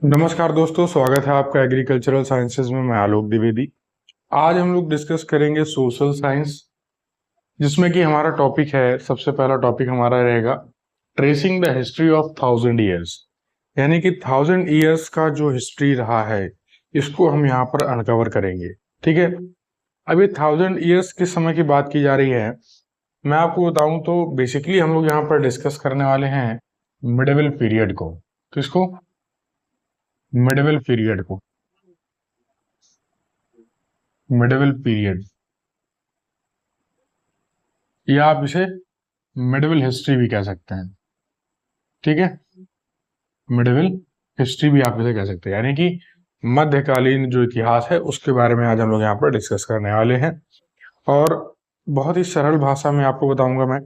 नमस्कार दोस्तों, स्वागत है आपका एग्रीकल्चरल साइंसेज में। मैं आलोक द्विवेदी। आज हम लोग डिस्कस करेंगे सोशल साइंस, जिसमें कि हमारा टॉपिक है, सबसे पहला टॉपिक हमारा रहेगा tracing the history of 1000 years. यानी कि 1000 ईयर्स का जो हिस्ट्री रहा है, इसको हम यहाँ पर अनकवर करेंगे। ठीक है, अभी 1000 ईयर्स किस समय की बात की जा रही है, मैं आपको बताऊं तो बेसिकली हम लोग यहाँ पर डिस्कस करने वाले हैं मिडिवल पीरियड को। किसको? मिडिवल पीरियड को। मिडिवल पीरियड, या आप इसे मिडिवल हिस्ट्री भी कह सकते हैं। ठीक है, मिडिवल हिस्ट्री भी आप इसे कह सकते हैं, यानी कि मध्यकालीन जो इतिहास है उसके बारे में आज हम लोग यहाँ पर डिस्कस करने वाले हैं। और बहुत ही सरल भाषा में आपको बताऊंगा मैं,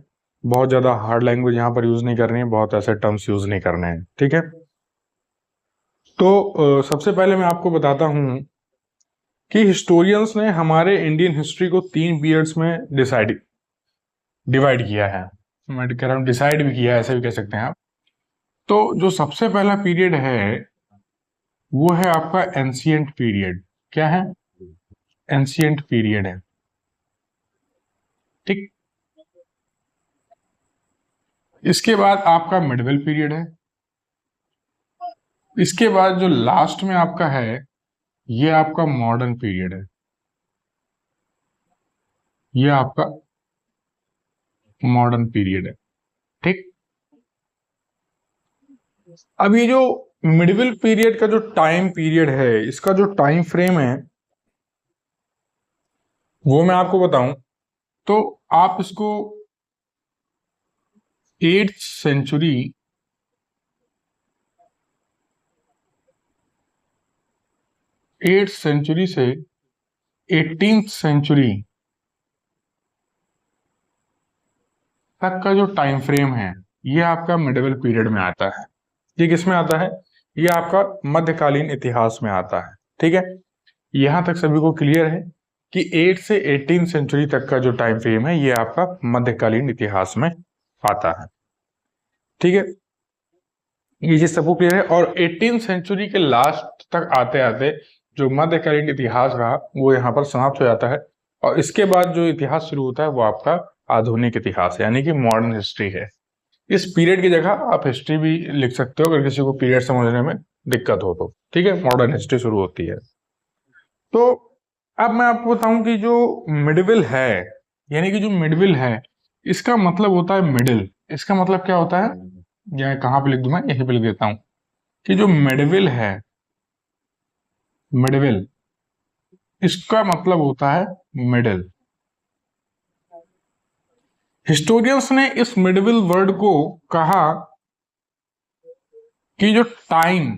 बहुत ज्यादा हार्ड लैंग्वेज यहाँ पर यूज नहीं करनी है, बहुत ऐसे टर्म्स यूज नहीं करने हैं। ठीक है, तो सबसे पहले मैं आपको बताता हूँ कि हिस्टोरियंस ने हमारे इंडियन हिस्ट्री को 3 पीरियड्स में डिवाइड किया है। मैं कह रहा हूँ डिसाइड भी किया है, ऐसे भी कह सकते हैं आप। तो जो सबसे पहला पीरियड है वो है आपका एंशिएंट पीरियड। क्या है? एंशिएंट पीरियड है। ठीक, इसके बाद आपका मिडिवल पीरियड है। इसके बाद जो लास्ट में आपका है ये आपका मॉडर्न पीरियड है। ये आपका मॉडर्न पीरियड है। ठीक, अब ये जो मिडिवल पीरियड का जो टाइम पीरियड है, इसका जो टाइम फ्रेम है वो मैं आपको बताऊं तो आप इसको 8th सेंचुरी 8th सेंचुरी से 18th सेंचुरी तक का जो टाइम फ्रेम है ये आपका मिडिवल पीरियड में आता है। ये किस में आता है? ये आपका मध्यकालीन इतिहास में आता है। ठीक है, यहां तक सभी को क्लियर है कि 8 से 18 सेंचुरी तक का जो टाइम फ्रेम है ये आपका मध्यकालीन इतिहास में आता है। ठीक है, ये चीज सबको क्लियर है। और 18 सेंचुरी के लास्ट तक आते आते जो मध्यकालीन इतिहास रहा वो यहाँ पर समाप्त हो जाता है, और इसके बाद जो इतिहास शुरू होता है वो आपका आधुनिक इतिहास है, यानी कि मॉडर्न हिस्ट्री है। इस पीरियड की जगह आप हिस्ट्री भी लिख सकते हो अगर किसी को पीरियड समझने में दिक्कत हो तो। ठीक है, मॉडर्न हिस्ट्री शुरू होती है। तो अब मैं आपको बताऊं कि जो मिडिवल है, यानी कि जो मिडिवल है इसका मतलब होता है मिडिल। इसका मतलब क्या होता है, या कहाँ पे लिख दूं, मैं यहीं पे लिख देता हूं कि जो मिडिवल है, मिडिवल इसका मतलब होता है मिडिल। हिस्टोरियंस ने इस मिडिवल वर्ड को कहा कि जो टाइम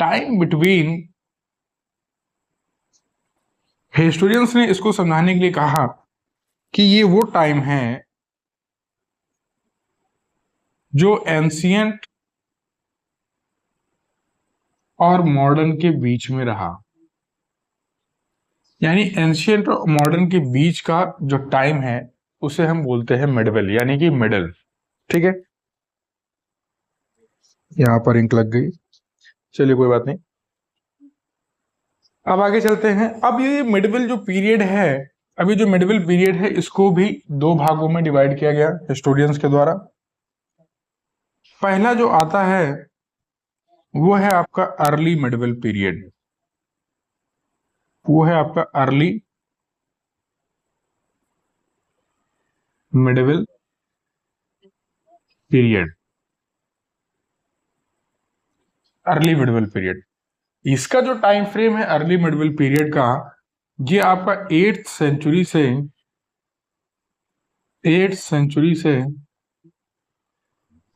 टाइम बिटवीन, हिस्टोरियंस ने इसको समझाने के लिए कहा कि ये वो टाइम है जो एंशियंट और मॉडर्न के बीच में रहा। यानी एंशियंट और मॉडर्न के बीच का जो टाइम है उसे हम बोलते हैं मिडिवल, यानी कि मिडिल। ठीक है, यहां पर इंक लग गई, चलिए कोई बात नहीं। अब आगे चलते हैं। अब ये मिडिवल जो पीरियड है, अभी जो मिडिवल पीरियड है इसको भी 2 भागों में डिवाइड किया गया हिस्टोरियंस के द्वारा। पहला जो आता है वो है आपका अर्ली मिडिवल पीरियड। वो है आपका early medieval period. Early medieval period, इसका जो टाइम फ्रेम है अर्ली मिडिवल पीरियड का, ये आपका 8th सेंचुरी से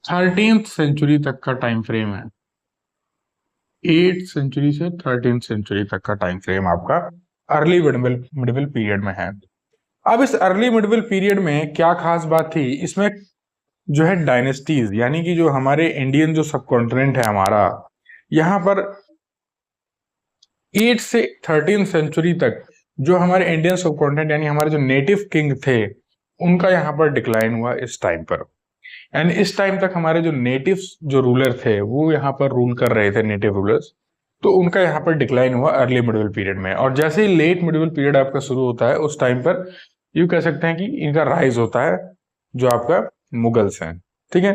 13th सेंचुरी तक का टाइम फ्रेम है। 8th सेंचुरी से 13th सेंचुरी तक का टाइम फ्रेम आपका अर्ली मिडिवल पीरियड में है। अब इस अर्ली मिडिवल पीरियड में क्या खास बात थी, इसमें जो है डायनेस्टीज, यानी कि जो हमारे इंडियन जो सब कॉन्टिनेंट है हमारा, यहाँ पर 8 से 13 सेंचुरी तक जो हमारे इंडियन सब कॉन्टिनेंट यानी हमारे जो नेटिव किंग थे उनका यहाँ पर डिक्लाइन हुआ इस टाइम पर। एंड इस टाइम तक हमारे जो नेटिव्स जो रूलर थे वो यहाँ पर रूल कर रहे थे, नेटिव रूलर्स, तो उनका यहाँ पर डिक्लाइन हुआ अर्ली मिडिवल पीरियड में। और जैसे ही लेट मिडिवल पीरियड आपका शुरू होता है उस टाइम पर यूं कह सकते हैं कि इनका राइज होता है, जो आपका मुगल्स हैं। ठीक है,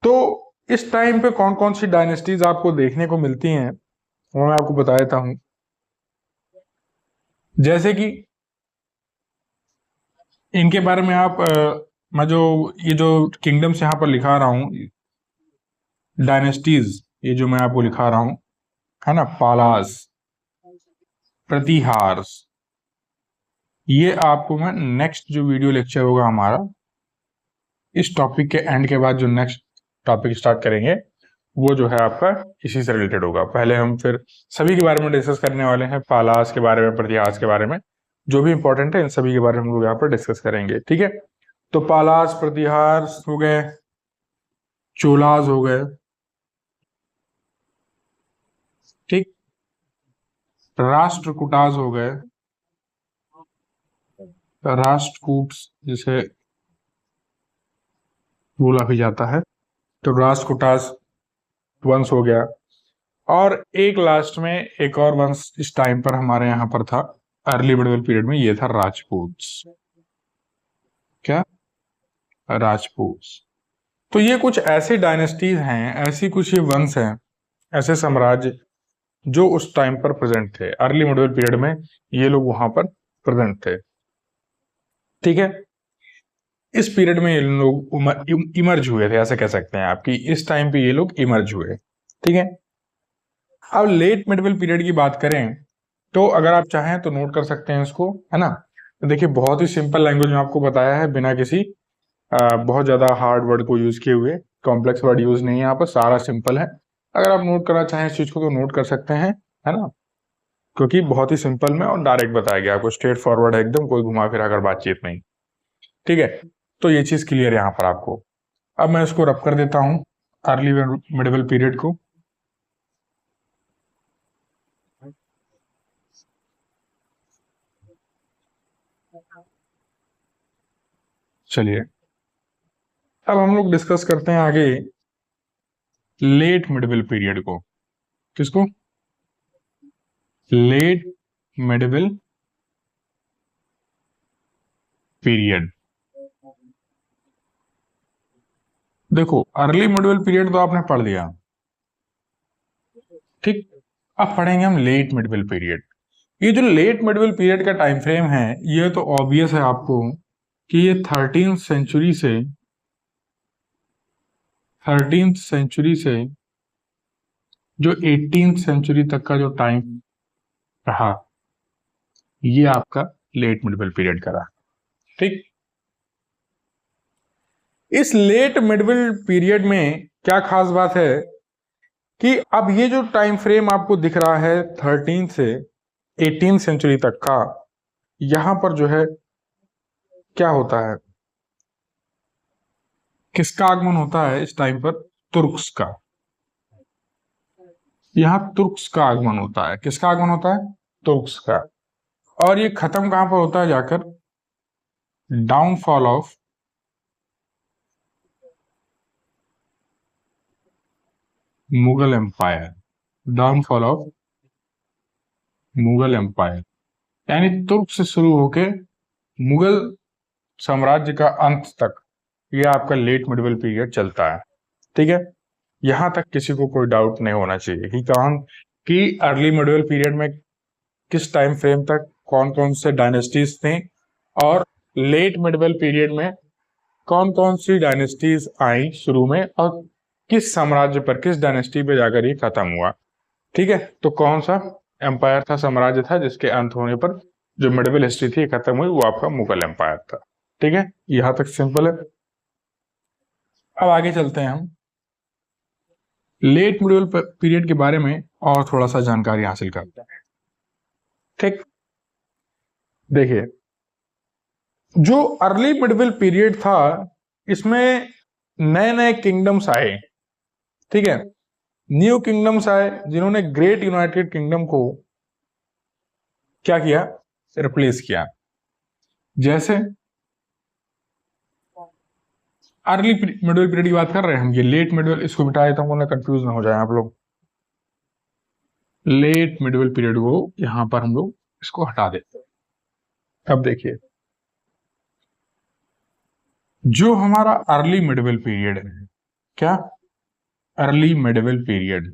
तो इस टाइम पे कौन कौन सी डायनेस्टीज आपको देखने को मिलती हैं वो मैं आपको बता देता हूं। जैसे कि इनके बारे में आप मैं जो ये जो किंगडम्स यहाँ पर लिखा रहा हूँ, डायनेस्टीज, ये जो मैं आपको लिखा रहा हूँ, है ना, पालास, प्रतिहार, ये आपको मैं नेक्स्ट जो वीडियो लेक्चर होगा हमारा इस टॉपिक के एंड के बाद जो नेक्स्ट टॉपिक स्टार्ट करेंगे वो जो है आपका इसी से रिलेटेड होगा। पहले हम फिर सभी के बारे में डिस्कस करने वाले हैं, पालास के बारे में, प्रतिहास के बारे में, जो भी इंपॉर्टेंट है इन सभी के बारे में हम लोग यहाँ पर डिस्कस करेंगे। ठीक है, तो पालास, प्रतिहास हो गए, चोलाज हो गए, ठीक, राष्ट्रकूटाज हो गए, राष्ट्रकूट जिसे बोला भी जाता है, तो राष्ट्रकूटाज वंश हो गया। और एक लास्ट में एक और वंश इस टाइम पर हमारे यहाँ पर था अर्ली मिडिवल पीरियड में, ये था राजपूत। क्या? राजपूत। तो ये कुछ ऐसी डायनेस्टीज हैं, ऐसी कुछ ये वंश हैं, ऐसे साम्राज्य जो उस टाइम पर प्रेजेंट थे, अर्ली मिडिवल पीरियड में ये लोग वहां पर प्रेजेंट थे। ठीक है, इस पीरियड में ये लोग इमर्ज हुए थे, ऐसे कह सकते हैं आप कि इस टाइम पे ये लोग इमर्ज हुए। ठीक है, अब लेट मिडिवल पीरियड की बात करें तो अगर आप चाहें तो नोट कर सकते हैं इसको, है ना। तो देखिए बहुत ही सिंपल लैंग्वेज में आपको बताया है, बिना किसी बहुत ज्यादा हार्ड वर्ड को यूज किए हुए, कॉम्प्लेक्स वर्ड यूज नहीं है यहाँ पर, सारा सिंपल है। अगर आप नोट करना चाहें इस चीज को तो नोट कर सकते हैं, है ना, क्योंकि बहुत ही सिंपल में और डायरेक्ट बताया गया आपको, स्ट्रेट फॉरवर्ड है एकदम, कोई घुमा फिरा कर बातचीत नहीं। ठीक है, तो ये चीज क्लियर है यहाँ पर आपको। अब मैं इसको रब कर देता हूँ अर्ली मिडिवल पीरियड को। चलिए अब हम लोग डिस्कस करते हैं आगे लेट मिडिवल पीरियड को। किसको? Late medieval period. देखो अर्ली मिडिवल पीरियड तो आपने पढ़ लिया, ठीक, अब पढ़ेंगे हम लेट मिडिवल पीरियड। ये जो लेट मिडिवल पीरियड का टाइम फ्रेम है ये तो ऑब्वियस है आपको कि ये 13th सेंचुरी से जो 18th सेंचुरी तक का जो टाइम रहा ये आपका लेट मिडिवल पीरियड का रहा। ठीक, इस लेट मिडिवल पीरियड में क्या खास बात है कि अब ये जो टाइम फ्रेम आपको दिख रहा है 13 से 18 सेंचुरी तक का, यहां पर जो है क्या होता है, किसका आगमन होता है इस टाइम पर? तुर्क्स का। यहां तुर्क्स का आगमन होता है। किसका आगमन होता है? तुर्क्स का। और ये खत्म कहां पर होता है जाकर? Downfall of Mughal empire. Downfall of Mughal empire, यानी तुर्क से शुरू होके मुगल साम्राज्य का अंत तक ये आपका लेट मिडिवल पीरियड चलता है। ठीक है, यहां तक किसी को कोई डाउट नहीं होना चाहिए कि कौन कि अर्ली मिडिवल पीरियड में किस टाइम फ्रेम तक कौन कौन से डायनेस्टीज थे और लेट मिडिवल पीरियड में कौन कौन सी डायनेस्टीज आई शुरू में और किस साम्राज्य पर, किस डायनेस्टी पे जाकर ये खत्म हुआ। ठीक है, तो कौन सा एम्पायर था, साम्राज्य था जिसके अंत होने पर जो मिडिवल हिस्ट्री थी खत्म हुई, वो आपका मुगल एम्पायर था। ठीक है, यहां तक सिंपल है। अब आगे चलते हैं हम लेट मिडिवल पीरियड के बारे में और थोड़ा सा जानकारी हासिल करते हैं। ठीक, देखिए जो अर्ली मिडिवल पीरियड था इसमें नए नए किंगडम्स आए। ठीक है, न्यू किंगडम्स आए जिन्होंने ग्रेट यूनाइटेड किंगडम को क्या किया? रिप्लेस किया। जैसे अर्ली मिडिल पीरियड की बात कर रहे हैं हम, ये लेट मिडिल, इसको बिठा देता हूँ, कंफ्यूज ना हो जाए आप लोग। लेट मिडिल पीरियड को यहां पर हम लोग इसको हटा देते हैं। अब देखिए, जो हमारा अर्ली मिडिल पीरियड है, क्या early middle period,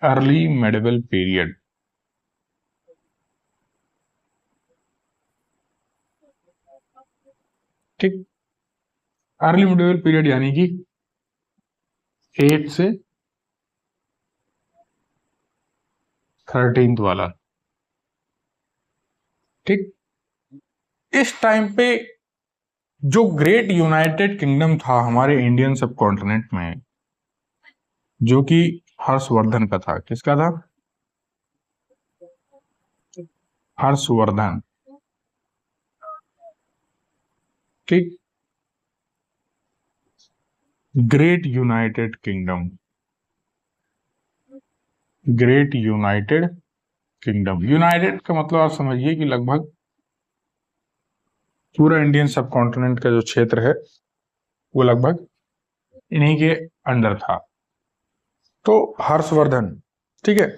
early middle period, ठीक, अर्ली मिडिल पीरियड यानी कि 8 से 13th वाला, ठीक। इस टाइम पे जो ग्रेट यूनाइटेड किंगडम था हमारे इंडियन सब कॉन्टिनेंट में, जो कि हर्षवर्धन का था, किसका था, हर्षवर्धन, ठीक। Great United kingdom, great United kingdom, United का मतलब आप समझिए कि लगभग पूरा इंडियन सब कॉन्टिनेंट का जो क्षेत्र है वो लगभग इन्हीं के अंडर था। तो हर्षवर्धन, ठीक है।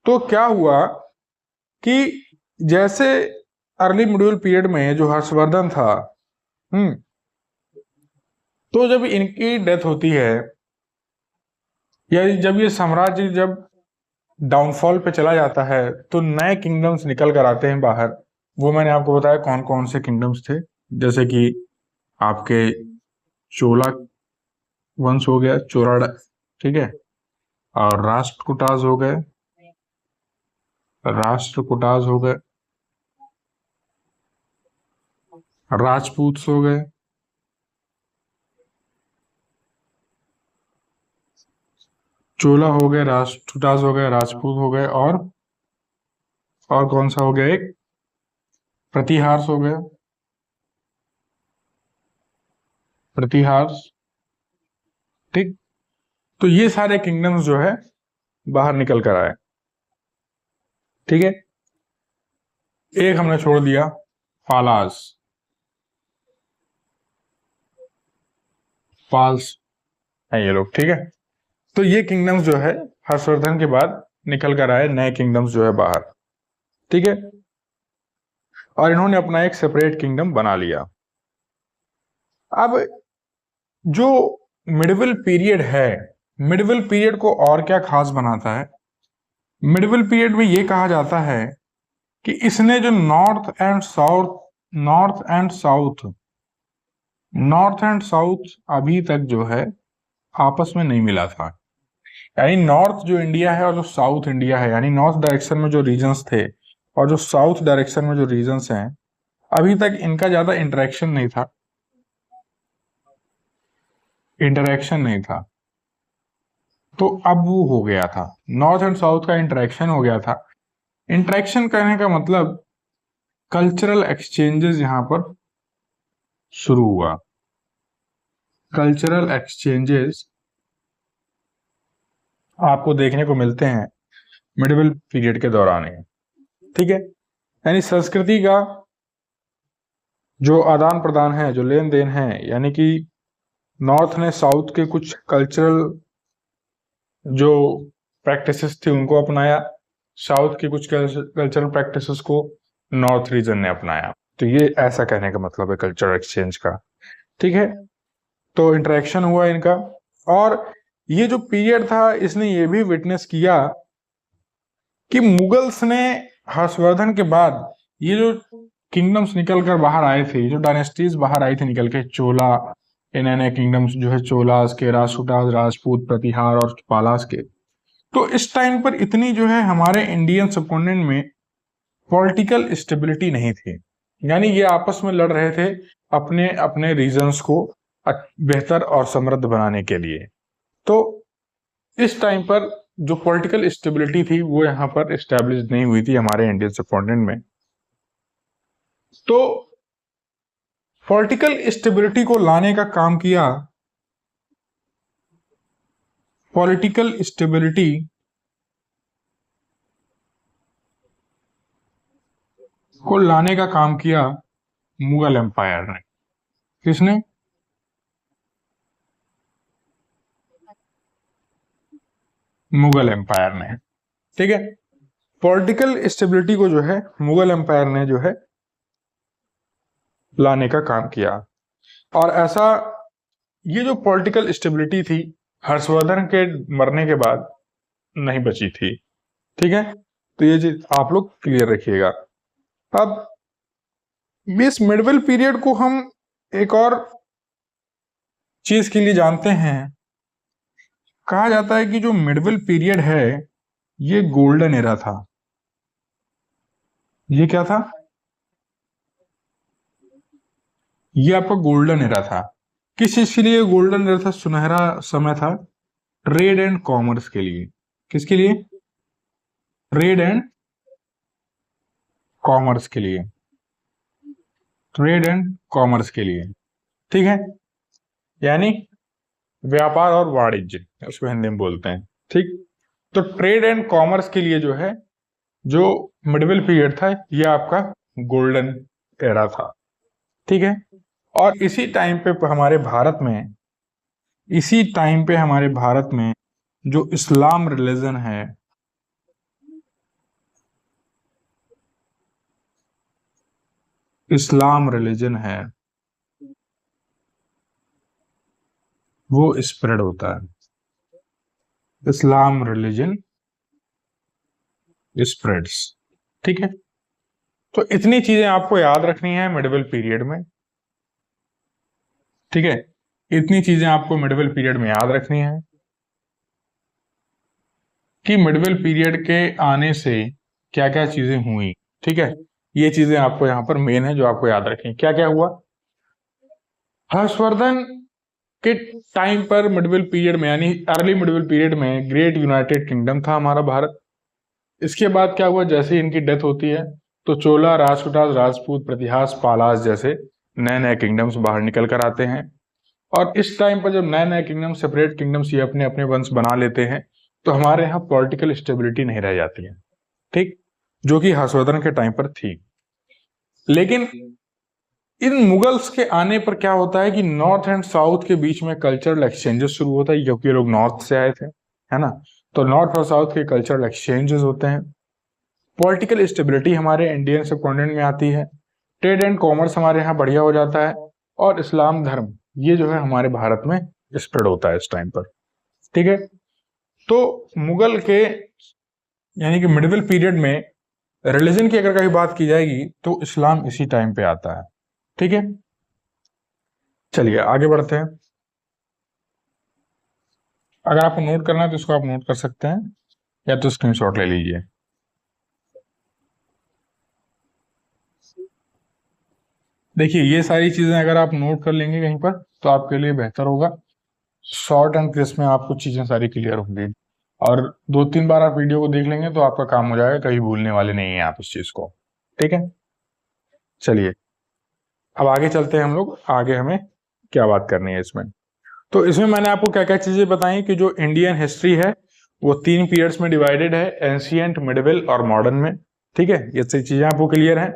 तो क्या हुआ कि जैसे अर्ली मिडिल पीरियड में जो हर्षवर्धन था, तो जब इनकी डेथ होती है, या जब ये साम्राज्य जब डाउनफॉल पे चला जाता है, तो नए किंगडम्स निकल कर आते हैं बाहर। वो मैंने आपको बताया कौन कौन से किंगडम्स थे, जैसे कि आपके चोला वंश हो गया, चोराड़ा, ठीक है, और राष्ट्रकूटाज हो गए, राष्ट्रकूटाज हो गए, राजपूत हो गए, चोला हो गए, राष्ट्रकूटाज हो गए, राजपूत हो गए, और कौन सा हो गया, एक प्रतिहार्स हो गया, प्रतिहार्स, ठीक। तो ये सारे किंगडम्स जो है बाहर निकल कर आए, ठीक है। एक हमने छोड़ दिया, पालास, पाल्स है ये लोग, ठीक है। तो ये किंगडम्स जो है हर्षवर्धन के बाद निकल कर आए, नए किंगडम्स जो है बाहर, ठीक है। और इन्होंने अपना एक सेपरेट किंगडम बना लिया। अब जो मिडिवल पीरियड है, मिडिवल पीरियड को और क्या खास बनाता है, मिडिवल पीरियड में ये कहा जाता है कि इसने जो north and south, north and south अभी तक जो है आपस में नहीं मिला था। यानी नॉर्थ जो इंडिया है और जो साउथ इंडिया है, यानी नॉर्थ डायरेक्शन में जो रीजन्स थे और जो साउथ डायरेक्शन में जो रीजन्स हैं, अभी तक इनका ज्यादा इंटरेक्शन नहीं था, इंटरेक्शन नहीं था। तो अब वो हो गया था, नॉर्थ एंड साउथ का इंटरेक्शन हो गया था। इंटरेक्शन करने का मतलब कल्चरल एक्सचेंजेस यहां पर शुरू हुआ, कल्चरल एक्सचेंजेस आपको देखने को मिलते हैं मिडिवल पीरियड के दौरान ही, ठीक है। यानी संस्कृति का जो आदान प्रदान है, जो लेन देन है, यानी कि नॉर्थ ने साउथ के कुछ कल्चरल जो प्रैक्टिसेस थी उनको अपनाया, साउथ की कुछ कल्चरल प्रैक्टिसेस को नॉर्थ रीजन ने अपनाया। तो ये ऐसा कहने का मतलब है कल्चरल एक्सचेंज का, ठीक है। तो इंटरेक्शन हुआ इनका, और ये जो पीरियड था इसने ये भी विटनेस किया कि मुगल्स ने हर्षवर्धन के बाद ये जो किंगडम्स निकल कर बाहर आए थे, जो डायनेस्टीज बाहर आई थी निकल के, चोला, नए नए किंगडम्स जो है चोलास के, राष्ट्रकूटास, राजपूत, प्रतिहार और पालास के, तो इस टाइम पर इतनी जो है हमारे इंडियन सबकॉन्टिनेंट में पॉलिटिकल स्टेबिलिटी नहीं थी। यानी ये आपस में लड़ रहे थे अपने अपने रीजन्स को बेहतर और समृद्ध बनाने के लिए। तो इस टाइम पर जो पॉलिटिकल स्टेबिलिटी थी वो यहां पर एस्टेब्लिश नहीं हुई थी हमारे इंडियन सबकॉन्टिनेंट में। तो पॉलिटिकल स्टेबिलिटी को लाने का काम किया, पॉलिटिकल स्टेबिलिटी को लाने का काम किया मुगल एम्पायर ने, किसने? मुगल एम्पायर ने। ठीक है, पॉलिटिकल स्टेबिलिटी को जो है मुगल एम्पायर ने जो है लाने का काम किया। और ऐसा ये जो पॉलिटिकल स्टेबिलिटी थी हर्षवर्धन के मरने के बाद नहीं बची थी। ठीक है, तो ये चीज आप लोग क्लियर रखिएगा। अब इस मिडवल पीरियड को हम एक और चीज के लिए जानते हैं। कहा जाता है कि जो मिडवल पीरियड है ये गोल्डन एरा था। ये क्या था? ये आपका गोल्डन एरा था। किस चीज के लिए गोल्डन एरा था? सुनहरा समय था ट्रेड एंड कॉमर्स के लिए। किसके लिए? ट्रेड एंड कॉमर्स के लिए। ट्रेड एंड कॉमर्स के लिए। ठीक है, यानी व्यापार और वाणिज्य उसको हिंदी में बोलते हैं। ठीक, तो ट्रेड एंड कॉमर्स के लिए जो है जो मिडवल पीरियड था ये आपका गोल्डन एरा था। ठीक है, और इसी टाइम पे हमारे भारत में जो इस्लाम रिलीजन है, इस्लाम रिलीजन है वो स्प्रेड होता है। इस्लाम रिलीजन स्प्रेड्स। ठीक है, तो इतनी चीजें आपको याद रखनी है मिडवल पीरियड में। ठीक है, इतनी चीजें आपको मिडवल पीरियड में याद रखनी है कि मिडवल पीरियड के आने से क्या क्या चीजें हुई। ठीक है, ये चीजें आपको यहाँ पर मेन है जो आपको याद रखनी। क्या क्या हुआ? हर्षवर्धन के टाइम पर मिडवल पीरियड में यानी अर्ली मिडवल पीरियड में ग्रेट यूनाइटेड किंगडम था हमारा भारत। इसके बाद क्या हुआ? जैसे इनकी डेथ होती है तो चोला, राष्ट्रकूटास, राजपूत, प्रतिहास, पालास जैसे नए नए किंगडम्स बाहर निकल कर आते हैं। और इस टाइम पर जब नए नए किंगडम, सेपरेट किंगडम्स ये अपने अपने वंश बना लेते हैं तो हमारे यहाँ पॉलिटिकल स्टेबिलिटी नहीं रह जाती है। ठीक, जो कि हर्षवर्धन के टाइम पर थी। लेकिन इन मुगल्स के आने पर क्या होता है कि नॉर्थ एंड साउथ के बीच में कल्चरल एक्सचेंजेस शुरू होता है, क्योंकि ये लोग नॉर्थ से आए थे, है ना। तो नॉर्थ और साउथ के कल्चरल एक्सचेंजेस होते हैं। पॉलिटिकल स्टेबिलिटी हमारे इंडियन सबकॉन्टिनेंट में आती है। ट्रेड एंड कॉमर्स हमारे यहाँ बढ़िया हो जाता है। और इस्लाम धर्म ये जो है हमारे भारत में स्प्रेड होता है इस टाइम पर। ठीक है, तो मुगल के यानी कि मिडिवल पीरियड में रिलीजन की अगर कहीं बात की जाएगी तो इस्लाम इसी टाइम पे आता है। ठीक है, चलिए आगे बढ़ते हैं। अगर आपको नोट करना है तो इसको आप नोट कर सकते हैं या तो स्क्रीनशॉट ले लीजिए। देखिए ये सारी चीजें अगर आप नोट कर लेंगे कहीं पर तो आपके लिए बेहतर होगा। शॉर्ट एंड क्रिस्प में आपको चीजें सारी क्लियर होंगी। और 2-3 बार आप वीडियो को देख लेंगे तो आपका काम हो जाएगा, कहीं भूलने वाले नहीं है आप इस चीज को। ठीक है, चलिए अब आगे चलते हैं हम लोग। आगे हमें क्या बात करनी है इसमें? तो इसमें मैंने आपको क्या क्या चीजें बताई कि जो इंडियन हिस्ट्री है वो 3 पीरियड्स में डिवाइडेड है, एंशियंट, मिडिवल और मॉडर्न में। ठीक है, ये सही चीजें आपको क्लियर है।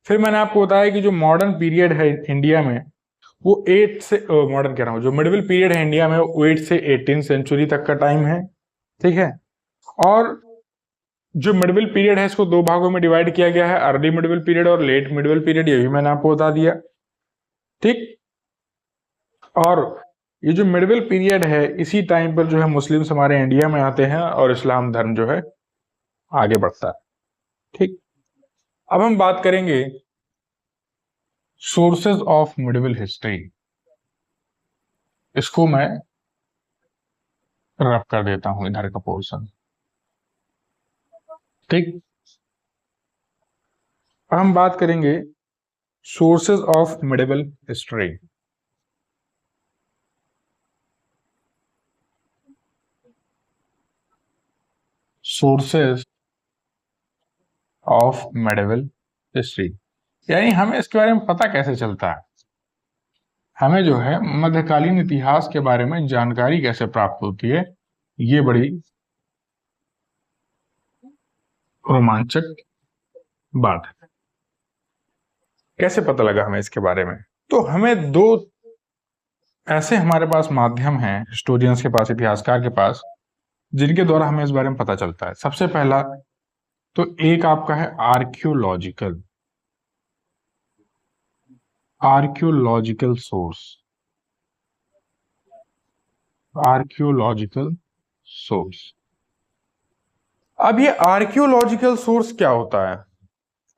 फिर मैंने आपको बताया कि जो मॉडर्न पीरियड है इंडिया में वो 8 से मॉडर्न कह रहा हूँ, जो मिडिवल पीरियड है इंडिया में वो 8 से 18 सेंचुरी तक का टाइम है। ठीक है, और जो मिडिवल पीरियड है इसको 2 भागों में डिवाइड किया गया है, अर्ली मिडिवल पीरियड और लेट मिडिवल पीरियड, ये भी मैंने आपको बता दिया। ठीक, और ये जो मिडिवल पीरियड है इसी टाइम पर जो है मुस्लिम्स हमारे इंडिया में आते हैं और इस्लाम धर्म जो है आगे बढ़ता है। ठीक, अब हम बात करेंगे सोर्सेज ऑफ मिडिवल हिस्ट्री। इसको मैं रब कर देता हूं इधर का पोर्शन। ठीक, अब हम बात करेंगे sources of medieval history. Sources of medieval history यानी हमें इसके बारे में पता कैसे चलता है, हमें जो है मध्यकालीन इतिहास के बारे में जानकारी कैसे प्राप्त होती है, ये बड़ी रोमांचक बात है। कैसे पता लगा हमें इसके बारे में? तो हमें दो ऐसे हमारे पास माध्यम हैं हिस्टोरियंस के पास, इतिहासकार के पास, जिनके द्वारा हमें इस बारे में पता चलता है। सबसे पहला तो एक आपका है आर्कियोलॉजिकल सोर्स। Archaeological source. अब ये आर्कियोलॉजिकल सोर्स क्या होता है?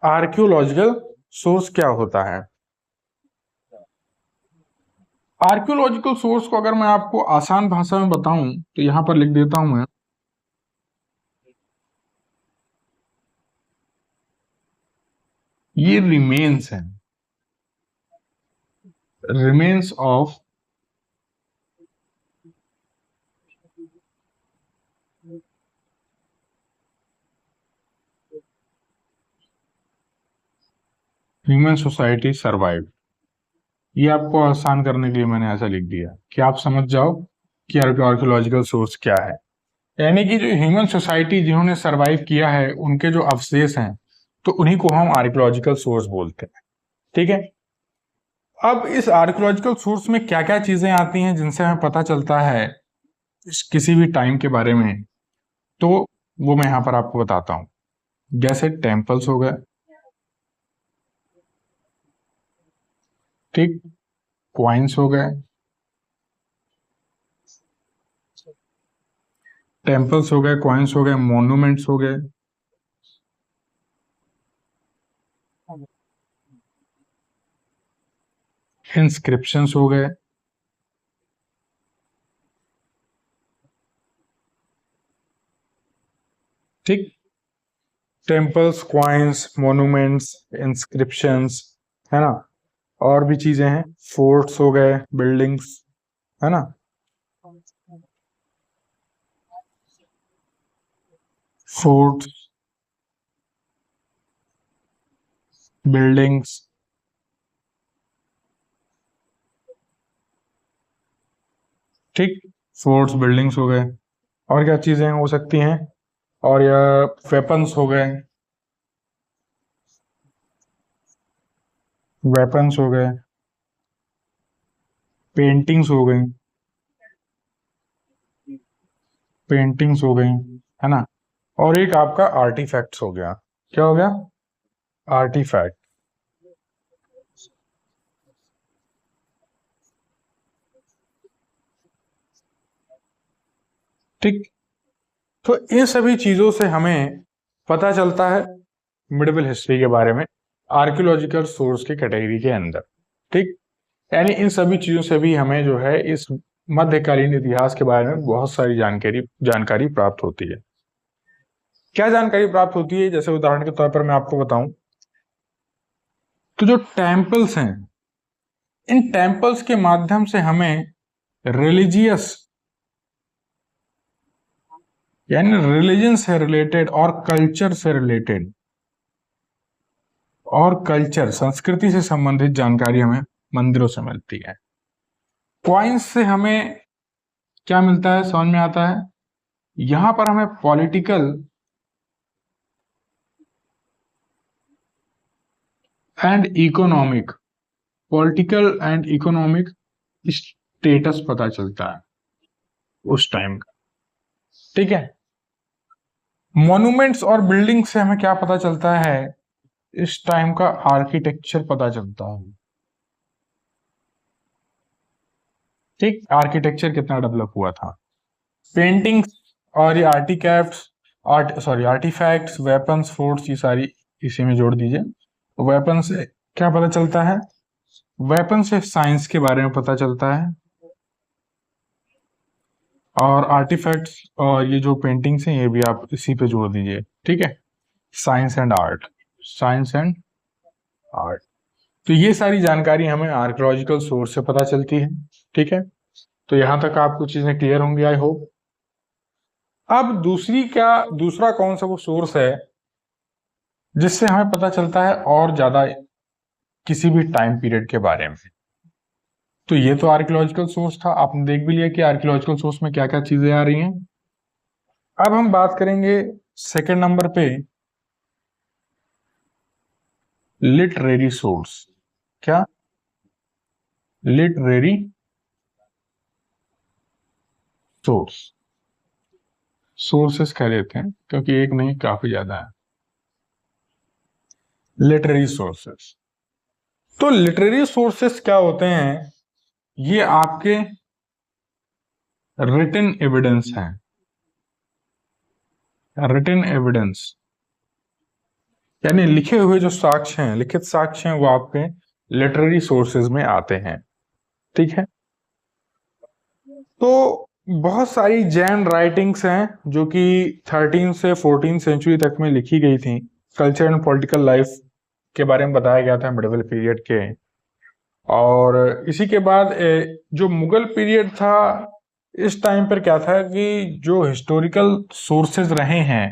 आर्कियोलॉजिकल सोर्स क्या होता है? आर्कियोलॉजिकल सोर्स को अगर मैं आपको आसान भाषा में बताऊं तो यहां पर लिख देता हूं मैं। ये रिमेन्स हैं, remains of human society survive. ये आपको आसान करने के लिए मैंने ऐसा लिख दिया कि आप समझ जाओ कि आर्कियोलॉजिकल सोर्स क्या है। यानी कि जो ह्यूमन सोसाइटी जिन्होंने सरवाइव किया है उनके जो अवशेष हैं, तो उन्हीं को हम आर्कियोलॉजिकल सोर्स बोलते हैं। ठीक है। अब इस आर्कियोलॉजिकल सोर्स में क्या क्या चीजें आती हैं जिनसे हमें पता चलता है किसी भी टाइम के बारे में, तो वो मैं यहां पर आपको बताता हूं। जैसे टेम्पल्स हो गए, ठीक, क्वाइंस हो गए, टेम्पल्स हो गए, क्वाइंस हो गए, मॉन्यूमेंट्स हो गए, इंस्क्रिप्शंस हो गए, ठीक। टेम्पल्स, क्वाइंस, मॉन्यूमेंट्स, इंस्क्रिप्शंस, है ना। और भी चीजें हैं, फोर्ट्स हो गए, बिल्डिंग्स, है ना, फोर्ट्स, बिल्डिंग्स, ठीक, फोर्ट्स बिल्डिंग्स हो गए। और क्या चीजें हो सकती हैं? और या वेपन्स हो गए, वेपन्स हो गए, पेंटिंग्स हो गई, पेंटिंग्स हो गई, है ना। और एक आपका आर्टिफैक्ट्स हो गया। क्या हो गया? आर्टिफैक्ट, ठीक। तो इन सभी चीजों से हमें पता चलता है मिडिवल हिस्ट्री के बारे में आर्कियोलॉजिकल सोर्स की कैटेगरी के अंदर, ठीक। यानी इन सभी चीजों से भी हमें जो है इस मध्यकालीन इतिहास के बारे में बहुत सारी जानकारी जानकारी प्राप्त होती है। क्या जानकारी प्राप्त होती है? जैसे उदाहरण के तौर पर मैं आपको बताऊं तो जो टेम्पल्स हैं, इन टेम्पल्स के माध्यम से हमें रिलीजियस यानी रिलीजन से रिलेटेड और कल्चर से रिलेटेड और कल्चर संस्कृति से संबंधित जानकारी हमें मंदिरों से मिलती है। क्वाइंस से हमें क्या मिलता है, समझ में आता है। यहां पर हमें and economic political and economic status पता चलता है उस टाइम का, ठीक है। मॉन्यूमेंट्स और बिल्डिंग से हमें क्या पता चलता है? इस टाइम का आर्किटेक्चर पता चलता है, ठीक, आर्किटेक्चर कितना डेवलप हुआ था। पेंटिंग्स और ये आर्टिफैक्ट्स, वेपन्स, फोर्ट्स, ये सारी इसी में जोड़ दीजिए। वेपन से क्या पता चलता है? वेपन से साइंस के बारे में पता चलता है। और आर्टिफैक्ट्स और ये जो पेंटिंग्स हैं ये भी आप इसी पे जोड़ दीजिए, ठीक है। Science and art, science and art. तो ये सारी जानकारी हमें आर्कियोलॉजिकल सोर्स से पता चलती है, ठीक है। तो यहां तक आपको चीजें क्लियर होंगी, आई होप। अब दूसरा कौन सा वो सोर्स है जिससे हमें पता चलता है और ज्यादा किसी भी टाइम पीरियड के बारे में? तो ये तो आर्कियोलॉजिकल सोर्स था, आपने देख भी लिया कि आर्कियोलॉजिकल सोर्स में क्या क्या चीजें आ रही हैं। अब हम बात करेंगे सेकंड नंबर पे लिटरेरी सोर्स। क्या? लिटरेरी सोर्स, सोर्सेस कह लेते हैं क्योंकि एक नहीं काफी ज्यादा है। लिटरेरी सोर्सेस, तो लिटरेरी सोर्सेस क्या होते हैं? ये आपके रिटन एविडेंस हैं। रिटन एविडेंस यानी लिखे हुए जो साक्ष्य हैं, लिखित साक्ष्य हैं, वो आपके लिटरेरी सोर्सेज में आते हैं। ठीक है, तो बहुत सारी जैन राइटिंग्स हैं जो कि 13 से 14 सेंचुरी तक में लिखी गई थी। कल्चर एंड पॉलिटिकल लाइफ के बारे में बताया गया था मिडिवल पीरियड के। और इसी के बाद जो मुगल पीरियड था, इस टाइम पर क्या था कि जो हिस्टोरिकल सोर्सेज रहे हैं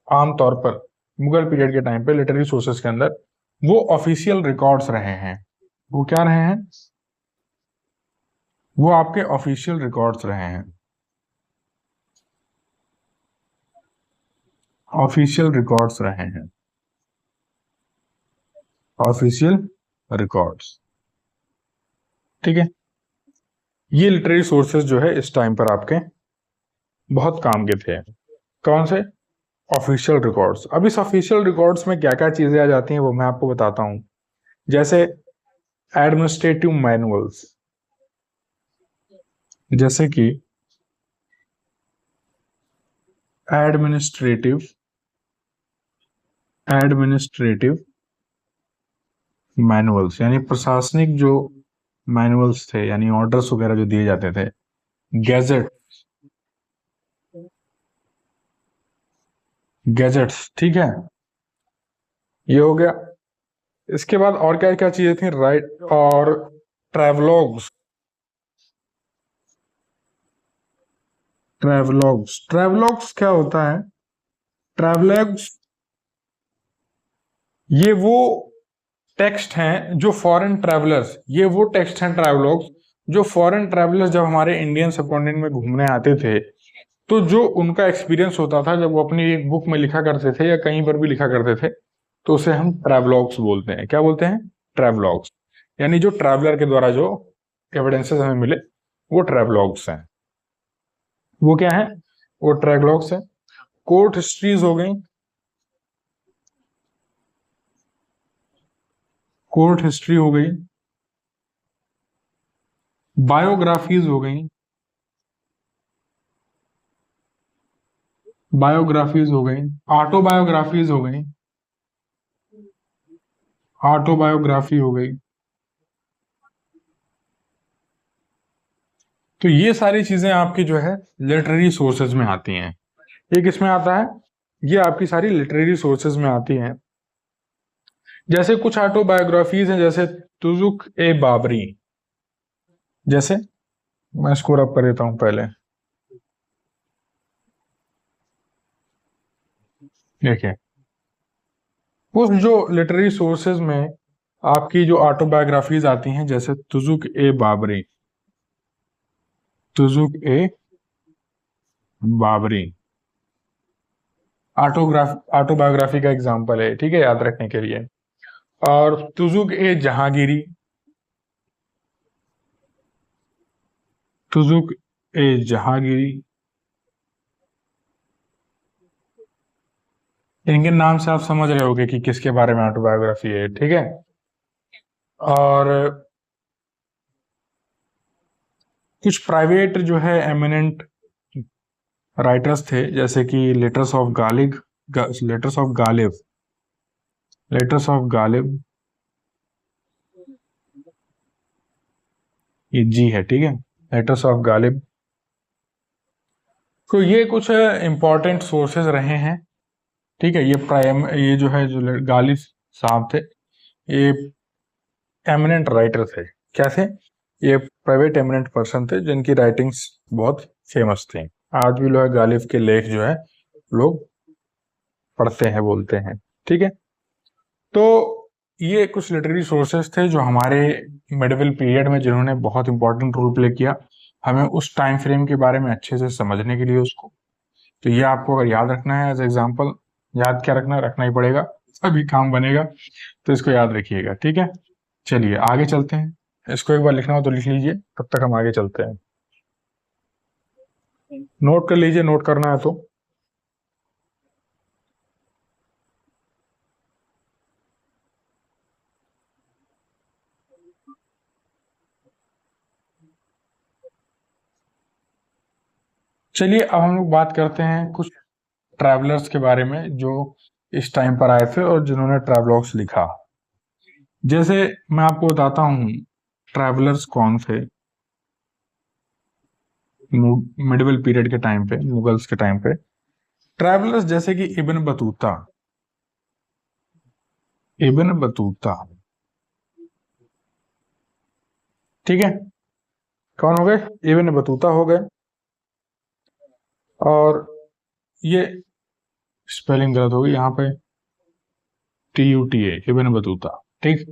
आमतौर पर मुगल पीरियड के टाइम पे लिटरेरी सोर्सेज के अंदर, वो ऑफिशियल रिकॉर्ड्स रहे हैं। वो क्या रहे हैं? वो आपके ऑफिशियल रिकॉर्ड्स रहे हैं। ऑफिशियल रिकॉर्ड्स रहे हैं, ऑफिशियल रिकॉर्ड्स। ठीक है, ये लिटरेरी सोर्सेज जो है इस टाइम पर आपके बहुत काम के थे। कौन से? Official records. अब इस ऑफिशियल रिकॉर्ड्स में क्या क्या चीजें आ जाती हैं वो मैं आपको बताता हूं। जैसे एडमिनिस्ट्रेटिव मैनुअल्स, जैसे कि एडमिनिस्ट्रेटिव एडमिनिस्ट्रेटिव मैनुअल्स यानी प्रशासनिक जो मैनुअल्स थे, यानी ऑर्डर्स वगैरह जो दिए जाते थे। गैजेट, गैजेट्स, ठीक है, ये हो गया। इसके बाद और क्या क्या चीजें थी? राइट, और ट्रैवलॉग्स। ट्रैवलॉग्स, ट्रैवलॉग्स क्या होता है? ट्रैवलॉग्स ये वो टेक्स्ट हैं जो फॉरेन ट्रैवलर्स, ये वो टेक्स्ट हैं ट्रैवलॉग्स जो फॉरेन ट्रैवलर्स जब हमारे इंडियन सबकॉन्टिनेंट में घूमने आते थे, तो जो उनका एक्सपीरियंस होता था जब वो अपनी एक बुक में लिखा करते थे या कहीं पर भी लिखा करते थे, तो उसे हम ट्रैवलॉग्स बोलते हैं। क्या बोलते हैं? ट्रैवलॉग्स। यानी जो ट्रैवलर के द्वारा जो एविडेंसेस हमें मिले वो ट्रैवलॉग्स हैं। वो क्या है? वो ट्रैवलॉग्स है। कोर्ट हिस्ट्रीज हो गई, कोर्ट हिस्ट्री हो गई, बायोग्राफीज हो गई, बायोग्राफीज हो गई, ऑटोबायोग्राफीज हो गई, ऑटोबायोग्राफी हो गई। तो ये सारी चीजें आपकी जो है लिटरेरी सोर्सेज में आती हैं। ये किस में आता है? ये आपकी सारी लिटरेरी सोर्सेज में आती हैं। जैसे कुछ ऑटोबायोग्राफीज हैं, जैसे तुजुक ए बाबरी। जैसे मैं स्कोर अप कर देता हूं पहले, देखिए उस जो लिटरेरी सोर्सेज में आपकी जो ऑटोबायोग्राफीज आती हैं, जैसे तुजुक ए बाबरी, तुजुक ए बाबरी ऑटोबायोग्राफी का एग्जाम्पल है, ठीक है, याद रखने के लिए। और तुजुक ए जहांगीरी, तुजुक ए जहांगीरी, इनके नाम से आप समझ रहे होगे कि किसके बारे में ऑटोबायोग्राफी है, ठीक है। और कुछ प्राइवेट जो है एमिनेंट राइटर्स थे, जैसे कि letters of Ghalib, letters of Ghalib, letters of Ghalib, ये जी है, ठीक है, लेटर्स ऑफ गालिब। तो ये कुछ इंपॉर्टेंट सोर्सेज रहे हैं, ठीक है। ये जो है जो गालिब साहब थे, ये एमिनेंट राइटर थे। क्या थे? ये प्राइवेट एमिनेंट पर्सन थे जिनकी राइटिंग्स बहुत फेमस थी। आज भी लोग गालिब के लेख जो है लोग पढ़ते हैं, बोलते हैं, ठीक है। तो ये कुछ लिटरेरी सोर्सेस थे जो हमारे मेडिवल पीरियड में जिन्होंने बहुत इंपॉर्टेंट रोल प्ले किया हमें उस टाइम फ्रेम के बारे में अच्छे से समझने के लिए उसको। तो ये आपको अगर याद रखना है एज एग्जाम्पल, याद क्या रखना, रखना ही पड़ेगा, तभी काम बनेगा। तो इसको याद रखिएगा, ठीक है। चलिए आगे चलते हैं। इसको एक बार लिखना हो तो लिख लीजिए, तब तक हम आगे चलते हैं। नोट कर लीजिए, नोट करना है तो। चलिए अब हम लोग बात करते हैं कुछ ट्रैवलर्स के बारे में जो इस टाइम पर आए थे और जिन्होंने ट्रैवलॉग्स लिखा। जैसे मैं आपको बताता हूँ ट्रैवलर्स कौन थे मिडिवल पीरियड के टाइम पे, मुगल्स के टाइम पे। ट्रैवलर्स जैसे कि इब्न बतूता, इब्न बतूता, ठीक है, कौन हो गए? इब्न बतूता हो गए। और ये स्पेलिंग गलत होगी यहाँ पे, TUTA, इब्न बतूता, ठीक।